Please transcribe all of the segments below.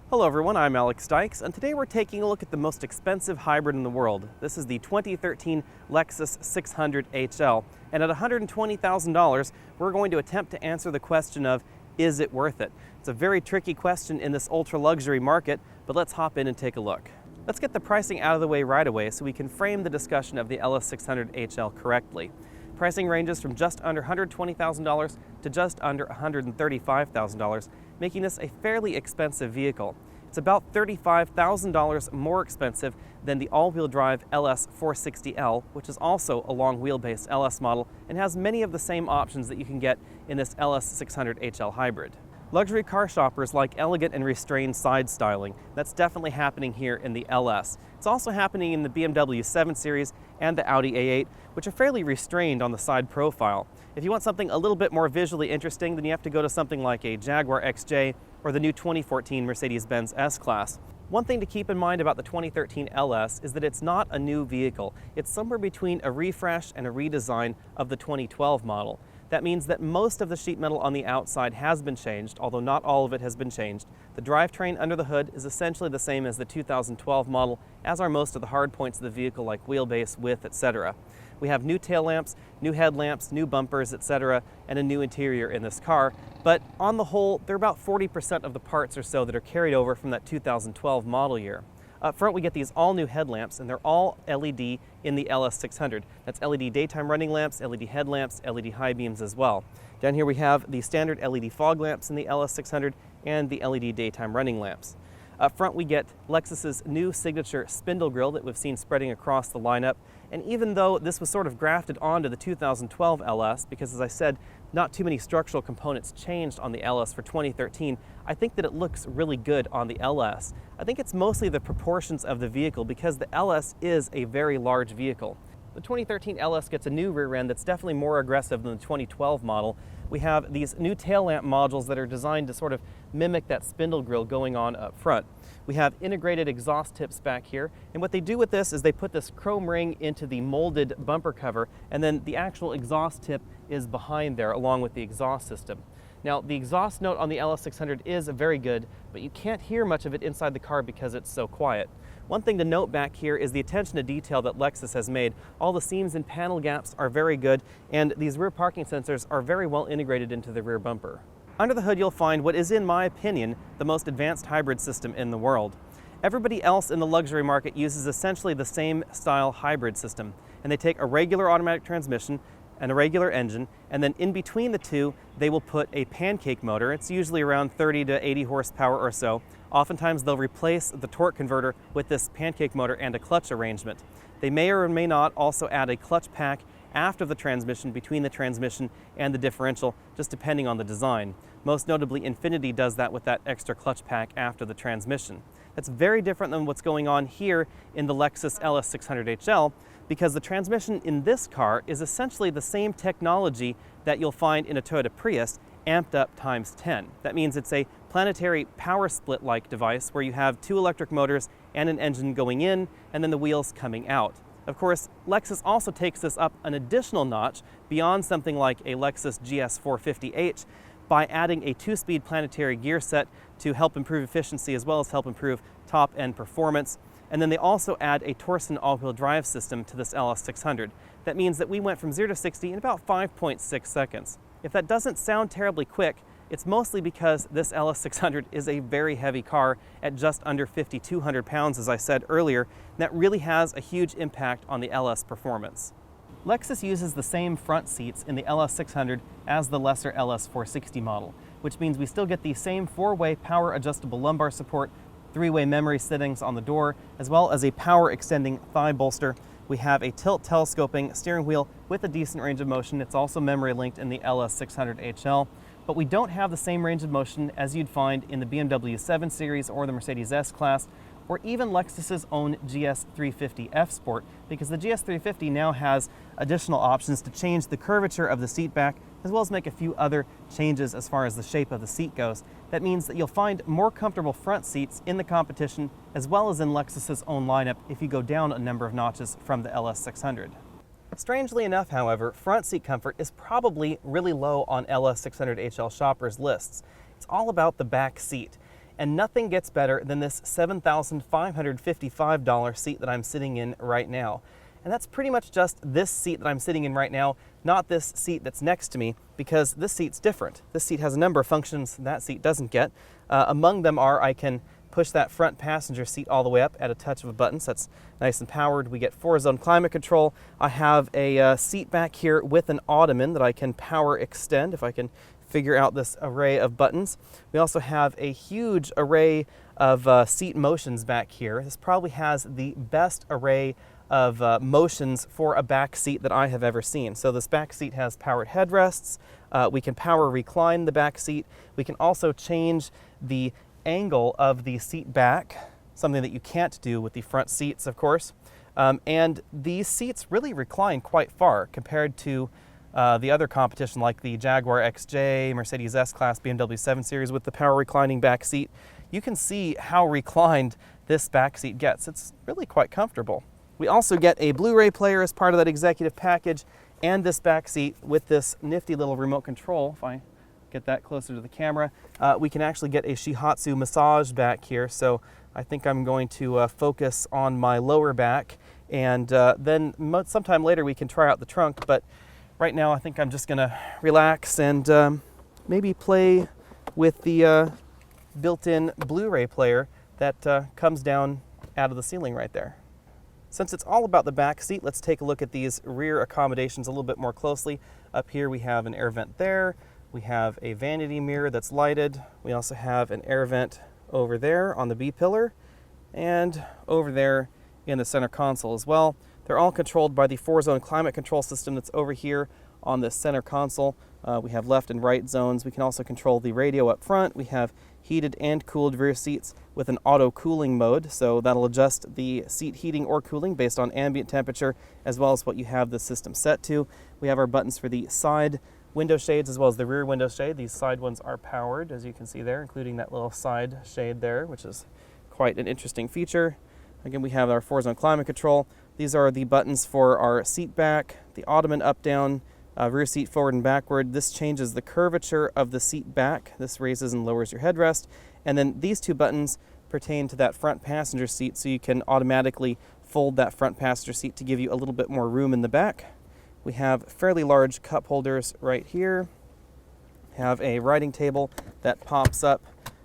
Hello everyone, I'm Alex Dykes, and today we're taking a look at the most expensive hybrid in the world. This is the 2013 Lexus 600 HL, and at $120,000, we're going to attempt to answer the question of, is it worth it? It's a very tricky question in this ultra-luxury market, but let's hop in and take a look. Let's get the pricing out of the way right away so we can frame the discussion of the LS600 HL correctly. Pricing ranges from just under $120,000 to just under $135,000, making this a fairly expensive vehicle. It's about $35,000 more expensive than the all-wheel drive LS 460L, which is also a long wheelbase LS model and has many of the same options that you can get in this LS 600 HL hybrid. Luxury car shoppers like elegant and restrained side styling. That's definitely happening here in the LS. It's also happening in the BMW 7 Series and the Audi A8, which are fairly restrained on the side profile. If you want something a little bit more visually interesting, then you have to go to something like a Jaguar XJ or the new 2014 Mercedes-Benz S-Class. One thing to keep in mind about the 2013 LS is that it's not a new vehicle. It's somewhere between a refresh and a redesign of the 2012 model. That means that most of the sheet metal on the outside has been changed, although not all of it has been changed. The drivetrain under the hood is essentially the same as the 2012 model, as are most of the hard points of the vehicle like wheelbase, width, etc. We have new tail lamps, new headlamps, new bumpers, etc., and a new interior in this car, but on the whole, they're about 40% of the parts or so that are carried over from that 2012 model year. Up front, we get these all-new headlamps, and they're all LED in the LS600. That's LED daytime running lamps, LED headlamps, LED high beams as well. Down here we have the standard LED fog lamps in the LS600 and the LED daytime running lamps. Up front, we get Lexus's new signature spindle grille that we've seen spreading across the lineup. And even though this was sort of grafted onto the 2012 LS, because as I said, not too many structural components changed on the LS for 2013, I think that it looks really good on the LS. I think it's mostly the proportions of the vehicle because the LS is a very large vehicle. The 2013 LS gets a new rear end that's definitely more aggressive than the 2012 model. We have these new tail lamp modules that are designed to sort of mimic that spindle grille going on up front. We have integrated exhaust tips back here, and what they do with this is they put this chrome ring into the molded bumper cover, and then the actual exhaust tip is behind there along with the exhaust system. Now, the exhaust note on the LS600 is very good, but you can't hear much of it inside the car because it's so quiet. One thing to note back here is the attention to detail that Lexus has made. All the seams and panel gaps are very good, and these rear parking sensors are very well integrated into the rear bumper. Under the hood, you'll find what is, in my opinion, the most advanced hybrid system in the world. Everybody else in the luxury market uses essentially the same style hybrid system, and they take a regular automatic transmission and a regular engine, and then in between the two, they will put a pancake motor. It's usually around 30 to 80 horsepower or so. Oftentimes, they'll replace the torque converter with this pancake motor and a clutch arrangement. They may or may not also add a clutch pack after the transmission, between the transmission and the differential, just depending on the design. Most notably, Infiniti does that with that extra clutch pack after the transmission. That's very different than what's going on here in the Lexus LS 600 HL, because the transmission in this car is essentially the same technology that you'll find in a Toyota Prius, amped up times 10. That means it's a planetary power split-like device where you have two electric motors and an engine going in and then the wheels coming out. Of course, Lexus also takes this up an additional notch beyond something like a Lexus GS 450h by adding a 2-speed planetary gear set to help improve efficiency as well as help improve top-end performance. And then they also add a Torsen all-wheel drive system to this LS600. That means that we went from 0 to 60 in about 5.6 seconds. If that doesn't sound terribly quick, it's mostly because this LS600 is a very heavy car at just under 5,200 pounds, as I said earlier, and that really has a huge impact on the LS performance. Lexus uses the same front seats in the LS600 as the lesser LS 460 model, which means we still get the same 4-way power adjustable lumbar support, 3-way memory settings on the door, as well as a power extending thigh bolster. We have a tilt telescoping steering wheel with a decent range of motion. It's also memory linked in the LS600 HL, but we don't have the same range of motion as you'd find in the BMW 7 Series or the Mercedes S-Class, or even Lexus's own GS 350 F Sport, because the GS 350 now has additional options to change the curvature of the seat back, as well as make a few other changes as far as the shape of the seat goes. That means that you'll find more comfortable front seats in the competition, as well as in Lexus's own lineup if you go down a number of notches from the LS600. Strangely enough, however, front seat comfort is probably really low on LS600 HL shoppers' lists. It's all about the back seat. And nothing gets better than this $7,555 seat that I'm sitting in right now. And that's pretty much just this seat that I'm sitting in right now, not this seat that's next to me, because this seat's different. This seat has a number of functions that seat doesn't get. Among them are I can push that front passenger seat all the way up at a touch of a button, so that's nice and powered. We get 4-zone climate control. I have a seat back here with an ottoman that I can power extend if I can figure out this array of buttons. We also have a huge array of seat motions back here. This probably has the best array of motions for a back seat that I have ever seen. So this back seat has powered headrests. We can power recline the back seat. We can also change the angle of the seat back, something that you can't do with the front seats, of course. And these seats really recline quite far compared to the other competition like the Jaguar XJ, Mercedes S-Class, BMW 7 Series with the power reclining back seat. You can see how reclined this back seat gets. It's really quite comfortable. We also get a Blu-ray player as part of that executive package, and this back seat with this nifty little remote control. If I get that closer to the camera, we can actually get a Shihatsu massage back here. So I think I'm going to focus on my lower back, and then sometime later we can try out the trunk. But right now I think I'm just gonna relax and maybe play with the built-in Blu-ray player that comes down out of the ceiling right there. Since it's all about the back seat, let's take a look at these rear accommodations a little bit more closely. Up here we have an air vent there. We have a vanity mirror that's lighted. We also have an air vent over there on the B-pillar and over there in the center console as well. They're all controlled by the 4-zone climate control system that's over here on the center console. We have left and right zones. We can also control the radio up front. We have heated and cooled rear seats with an auto cooling mode, so that'll adjust the seat heating or cooling based on ambient temperature as well as what you have the system set to. We have our buttons for the side window shades as well as the rear window shade. These side ones are powered, as you can see there, including that little side shade there, which is quite an interesting feature. Again, we have our 4-zone climate control. These are the buttons for our seat back, the ottoman up, down, rear seat forward and backward. This changes the curvature of the seat back. This raises and lowers your headrest. And then these two buttons pertain to that front passenger seat, so you can automatically fold that front passenger seat to give you a little bit more room in the back. We have fairly large cup holders right here. We have a writing table that pops up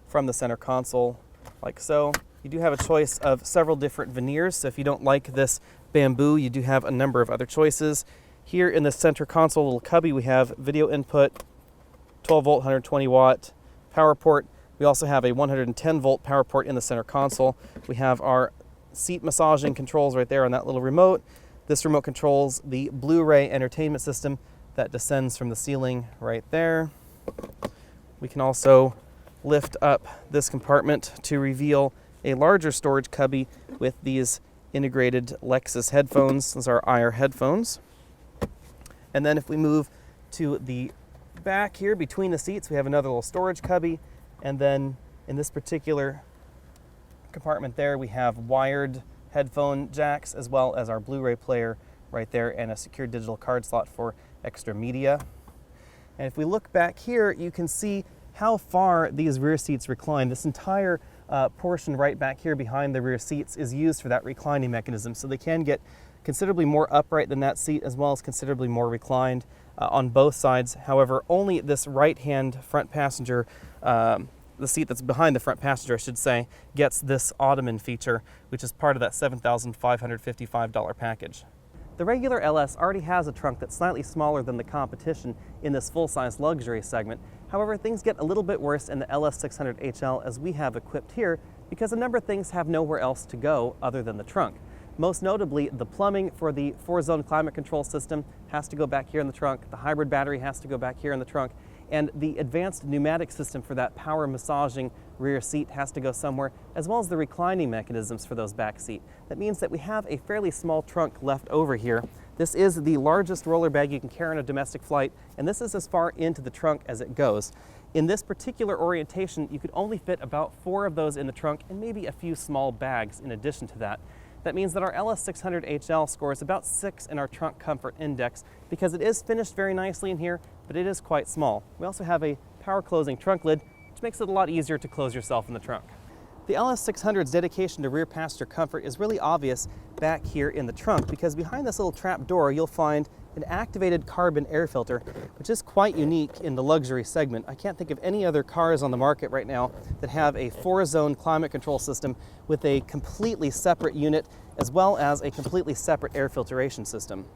from the center console like so. You do have a choice of several different veneers, so if you don't like this bamboo, you do have a number of other choices. Here in the center console little cubby, we have video input, 12 volt, 120 watt power port. We also have a 110 volt power port in the center console. We have our seat massaging controls right there on that little remote. This remote controls the Blu-ray entertainment system that descends from the ceiling right there. We can also lift up this compartment to reveal a larger storage cubby with these integrated Lexus headphones. Those are IR headphones. And then if we move to the back here between the seats, we have another little storage cubby. And then in this particular compartment there, we have wired headphone jacks as well as our Blu-ray player right there and a secure digital card slot for extra media. And if we look back here, you can see how far these rear seats recline. This entire portion right back here behind the rear seats is used for that reclining mechanism. So they can get considerably more upright than that seat as well as considerably more reclined on both sides. However, only this right-hand front passenger, the seat that's behind the front passenger, I should say, gets this ottoman feature, which is part of that $7,555 package. The regular LS already has a trunk that's slightly smaller than the competition in this full-size luxury segment. However, things get a little bit worse in the LS 600 HL as we have equipped here because a number of things have nowhere else to go other than the trunk. Most notably, the plumbing for the 4-zone climate control system has to go back here in the trunk, the hybrid battery has to go back here in the trunk, and the advanced pneumatic system for that power massaging rear seat has to go somewhere, as well as the reclining mechanisms for those back seat. That means that we have a fairly small trunk left over here. This is the largest roller bag you can carry on a domestic flight, and this is as far into the trunk as it goes. In this particular orientation, you could only fit about 4 of those in the trunk and maybe a few small bags in addition to that. That means that our LS 600 HL scores about 6 in our trunk comfort index because it is finished very nicely in here, but it is quite small. We also have a power closing trunk lid which makes it a lot easier to close yourself in the trunk. The LS600's dedication to rear passenger comfort is really obvious back here in the trunk, because behind this little trap door you'll find an activated carbon air filter, which is quite unique in the luxury segment. I can't think of any other cars on the market right now that have a 4-zone climate control system with a completely separate unit as well as a completely separate air filtration system.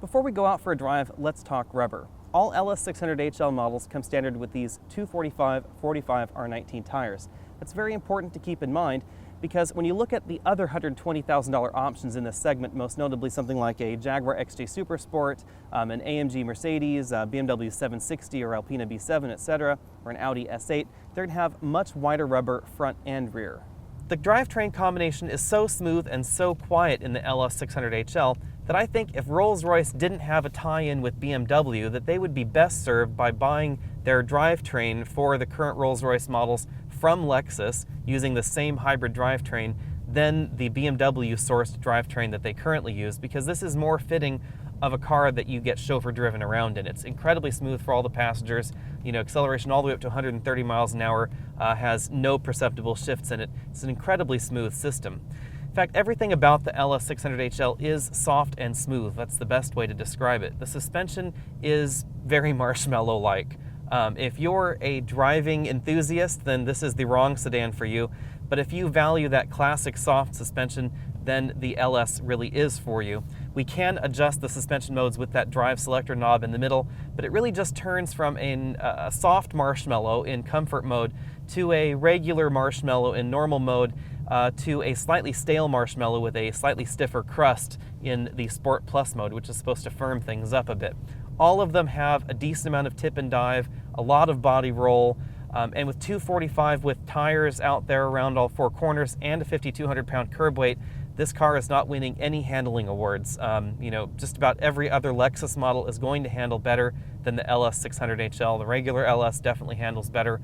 Before we go out for a drive, let's talk rubber. All LS600HL models come standard with these 245/45 R19 tires. That's very important to keep in mind, because when you look at the other $120,000 options in this segment, most notably something like a Jaguar XJ Super Sport, an AMG Mercedes, BMW 760 or Alpina B7, etc., or an Audi S8, they're going to have much wider rubber front and rear. The drivetrain combination is so smooth and so quiet in the LS600HL that I think if Rolls-Royce didn't have a tie-in with BMW, that they would be best served by buying their drivetrain for the current Rolls-Royce models from Lexus using the same hybrid drivetrain than the BMW-sourced drivetrain that they currently use, because this is more fitting of a car that you get chauffeur-driven around in. It's incredibly smooth for all the passengers. You know, acceleration all the way up to 130 miles an hour, has no perceptible shifts in it. It's an incredibly smooth system. In fact, everything about the LS600HL is soft and smooth. That's the best way to describe it. The suspension is very marshmallow-like. If you're a driving enthusiast, then this is the wrong sedan for you. But if you value that classic soft suspension, then the LS really is for you. We can adjust the suspension modes with that drive selector knob in the middle, but it really just turns from a soft marshmallow in comfort mode to a regular marshmallow in normal mode, to a slightly stale marshmallow with a slightly stiffer crust in the Sport Plus mode, which is supposed to firm things up a bit. All of them have a decent amount of tip and dive, a lot of body roll, and with 245 with tires out there around all four corners and a 5,200 pound curb weight, this car is not winning any handling awards. You know, just about every other Lexus model is going to handle better than the LS600HL. The regular LS definitely handles better.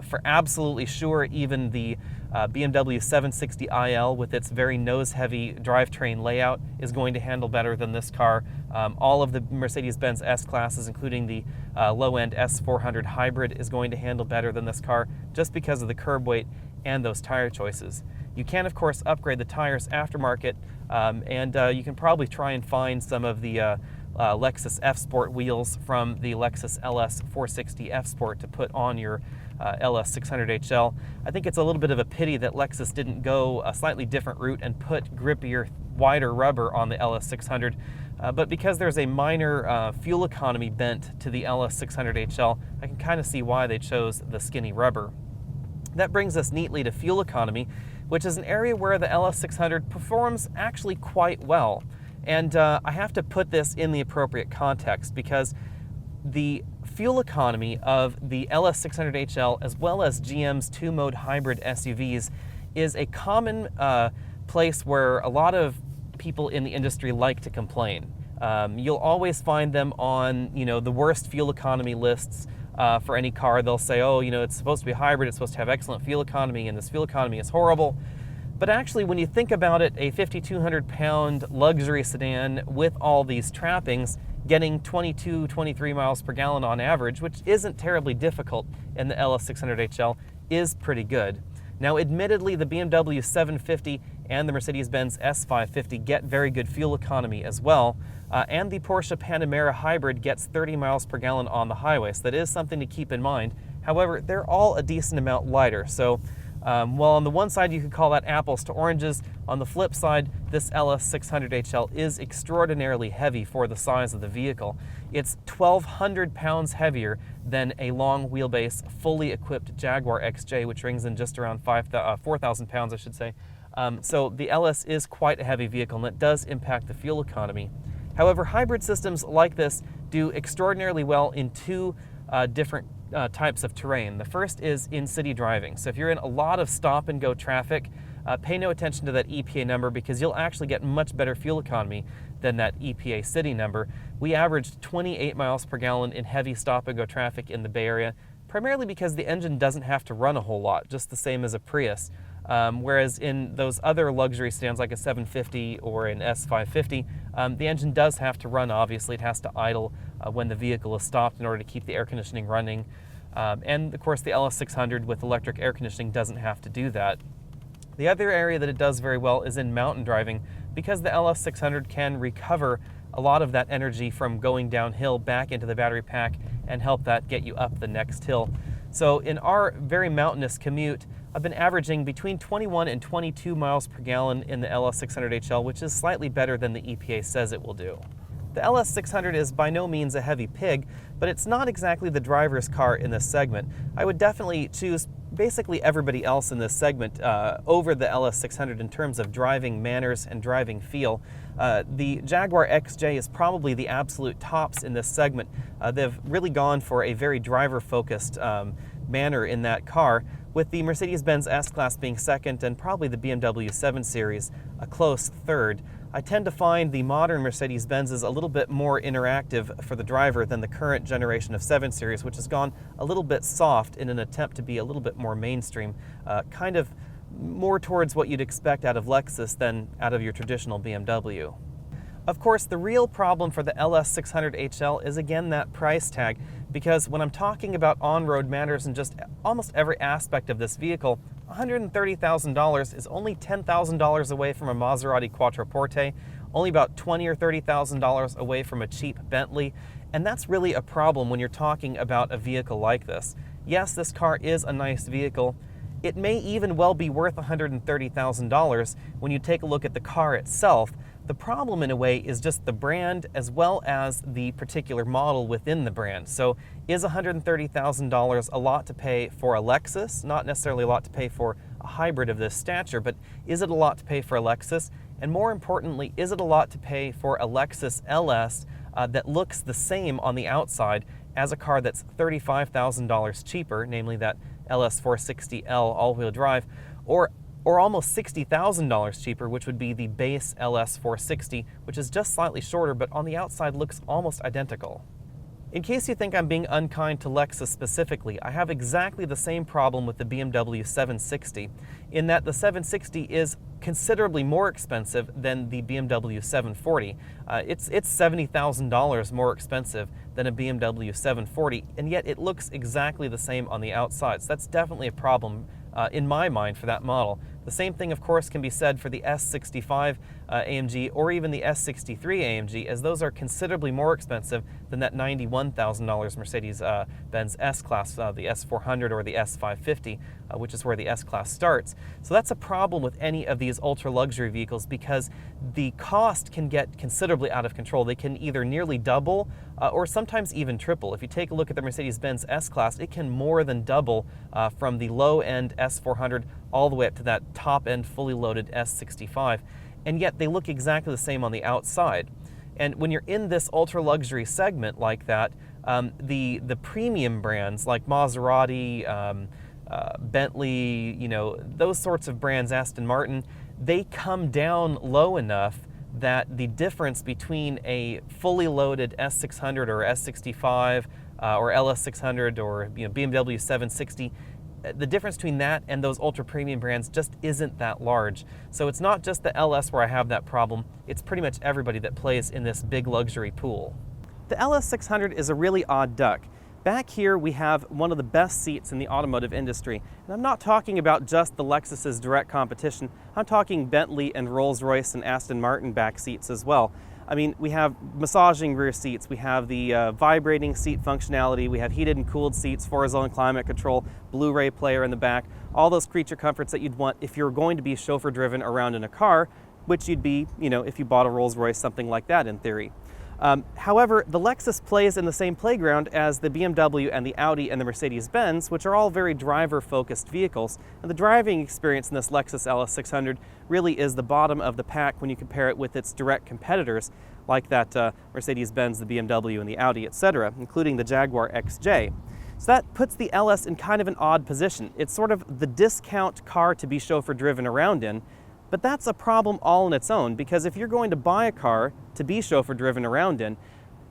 For absolutely sure, even the BMW 760IL with its very nose-heavy drivetrain layout is going to handle better than this car. All of the Mercedes-Benz S-classes, including the low-end S400 hybrid, is going to handle better than this car just because of the curb weight and those tire choices. You can, of course, upgrade the tires aftermarket, and you can probably try and find some of the Lexus F-Sport wheels from the Lexus LS 460 F-Sport to put on your LS600HL. I think it's a little bit of a pity that Lexus didn't go a slightly different route and put grippier, wider rubber on the LS600, but because there's a minor fuel economy bent to the LS600HL, I can kind of see why they chose the skinny rubber. That brings us neatly to fuel economy, which is an area where the LS600 performs actually quite well. And I have to put this in the appropriate context, because the fuel economy of the LS600HL as well as GM's two-mode hybrid SUVs is a common place where a lot of people in the industry like to complain. You'll always find them on, you know, the worst fuel economy lists for any car. They'll say, oh, you know, it's supposed to be hybrid, it's supposed to have excellent fuel economy, and this fuel economy is horrible. But actually, when you think about it, a 5,200 pound luxury sedan with all these trappings getting 22, 23 miles per gallon on average, which isn't terribly difficult in the LS600HL, is pretty good. Now, admittedly, the BMW 750 and the Mercedes-Benz S550 get very good fuel economy as well, and the Porsche Panamera hybrid gets 30 miles per gallon on the highway, so that is something to keep in mind. However, they're all a decent amount lighter, so while on the one side you could call that apples to oranges, on the flip side, this LS600HL is extraordinarily heavy for the size of the vehicle. It's 1,200 pounds heavier than a long wheelbase, fully equipped Jaguar XJ, which rings in just around 4,000 pounds, I should say. So the LS is quite a heavy vehicle, and it does impact the fuel economy. However, hybrid systems like this do extraordinarily well in two different types of terrain. The first is in city driving. So if you're in a lot of stop and go traffic, pay no attention to that EPA number, because you'll actually get much better fuel economy than that EPA city number. We averaged 28 miles per gallon in heavy stop and go traffic in the Bay Area, primarily because the engine doesn't have to run a whole lot, just the same as a Prius. Whereas in those other luxury sedans like a 750 or an S550, the engine does have to run, obviously. It has to idle when the vehicle is stopped in order to keep the air conditioning running. And of course the LS600 with electric air conditioning doesn't have to do that. The other area that it does very well is in mountain driving, because the LS600 can recover a lot of that energy from going downhill back into the battery pack and help that get you up the next hill. So in our very mountainous commute, I've been averaging between 21 and 22 miles per gallon in the LS600HL, which is slightly better than the EPA says it will do. The LS600 is by no means a heavy pig, but it's not exactly the driver's car in this segment. I would definitely choose basically everybody else in this segment over the LS600 in terms of driving manners and driving feel. The Jaguar XJ is probably the absolute tops in this segment. They've really gone for a very driver-focused manner in that car, with the Mercedes-Benz S-Class being second and probably the BMW 7 Series a close third. I tend to find the modern Mercedes-Benzes a little bit more interactive for the driver than the current generation of 7 Series, which has gone a little bit soft in an attempt to be a little bit more mainstream, kind of more towards what you'd expect out of Lexus than out of your traditional BMW. Of course, the real problem for the LS600HL is again that price tag, because when I'm talking about on-road manners and just almost every aspect of this vehicle, $130,000 is only $10,000 away from a Maserati Quattroporte, only about $20,000 or $30,000 away from a cheap Bentley, and that's really a problem when you're talking about a vehicle like this. Yes, this car is a nice vehicle. It may even well be worth $130,000 when you take a look at the car itself. The problem in a way is just the brand as well as the particular model within the brand. So is $130,000 a lot to pay for a Lexus? Not necessarily a lot to pay for a hybrid of this stature, but is it a lot to pay for a Lexus? And more importantly, is it a lot to pay for a Lexus LS that looks the same on the outside as a car that's $35,000 cheaper, namely that LS460L all-wheel drive, or almost $60,000 cheaper, which would be the base LS460, which is just slightly shorter, but on the outside looks almost identical. In case you think I'm being unkind to Lexus specifically, I have exactly the same problem with the BMW 760, in that the 760 is considerably more expensive than the BMW 740. It's $70,000 more expensive than a BMW 740, and yet it looks exactly the same on the outside. So that's definitely a problem in my mind for that model. The same thing, of course, can be said for the S65 AMG or even the S63 AMG, as those are considerably more expensive than that $91,000 Mercedes-Benz S-Class, the S400 or the S550, which is where the S-Class starts. So that's a problem with any of these ultra-luxury vehicles, because the cost can get considerably out of control. They can either nearly double or sometimes even triple. If you take a look at the Mercedes-Benz S-Class, it can more than double from the low-end S400 all the way up to that top-end fully loaded S65, and yet they look exactly the same on the outside. And when you're in this ultra-luxury segment like that, the premium brands like Maserati, Bentley, you know, those sorts of brands, Aston Martin, they come down low enough that the difference between a fully loaded S600 or S65 or LS600 or BMW 760, the difference between that and those ultra premium brands just isn't that large. So it's not just the LS where I have that problem, it's pretty much everybody that plays in this big luxury pool. The LS600 is a really odd duck. Back here we have one of the best seats in the automotive industry. And I'm not talking about just the Lexus's direct competition, I'm talking Bentley and Rolls-Royce and Aston Martin back seats as well. I mean, we have massaging rear seats, we have the vibrating seat functionality, we have heated and cooled seats, 4-zone climate control, Blu-ray player in the back, all those creature comforts that you'd want if you're going to be chauffeur-driven around in a car, which you'd be, if you bought a Rolls-Royce, something like that in theory. However, the Lexus plays in the same playground as the BMW and the Audi and the Mercedes-Benz, which are all very driver-focused vehicles. And the driving experience in this Lexus LS600 really is the bottom of the pack when you compare it with its direct competitors, like that Mercedes-Benz, the BMW, and the Audi, etc., including the Jaguar XJ. So that puts the LS in kind of an odd position. It's sort of the discount car to be chauffeur-driven around in. But that's a problem all on its own, because if you're going to buy a car to be chauffeur-driven around in,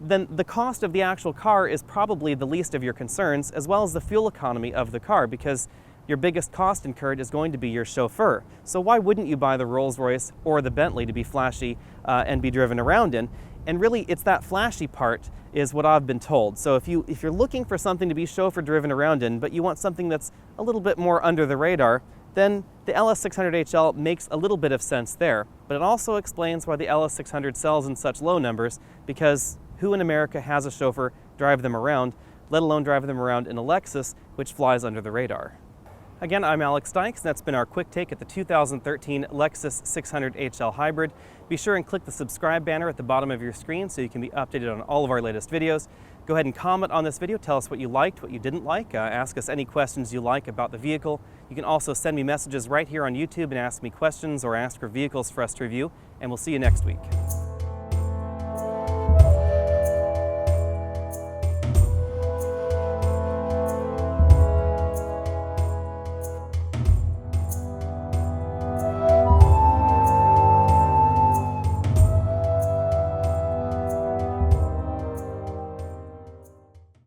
then the cost of the actual car is probably the least of your concerns, as well as the fuel economy of the car, because your biggest cost incurred is going to be your chauffeur. So why wouldn't you buy the Rolls-Royce or the Bentley to be flashy and be driven around in? And really, it's that flashy part is what I've been told. So if you're looking for something to be chauffeur-driven around in, but you want something that's a little bit more under the radar, then the LS600HL makes a little bit of sense there. But it also explains why the LS600 sells in such low numbers, because who in America has a chauffeur drive them around, let alone drive them around in a Lexus, which flies under the radar? Again, I'm Alex Dykes, and that's been our quick take at the 2013 Lexus 600HL Hybrid. Be sure and click the subscribe banner at the bottom of your screen so you can be updated on all of our latest videos. Go ahead and comment on this video, tell us what you liked, what you didn't like, ask us any questions you like about the vehicle. You can also send me messages right here on YouTube and ask me questions or ask for vehicles for us to review, and we'll see you next week.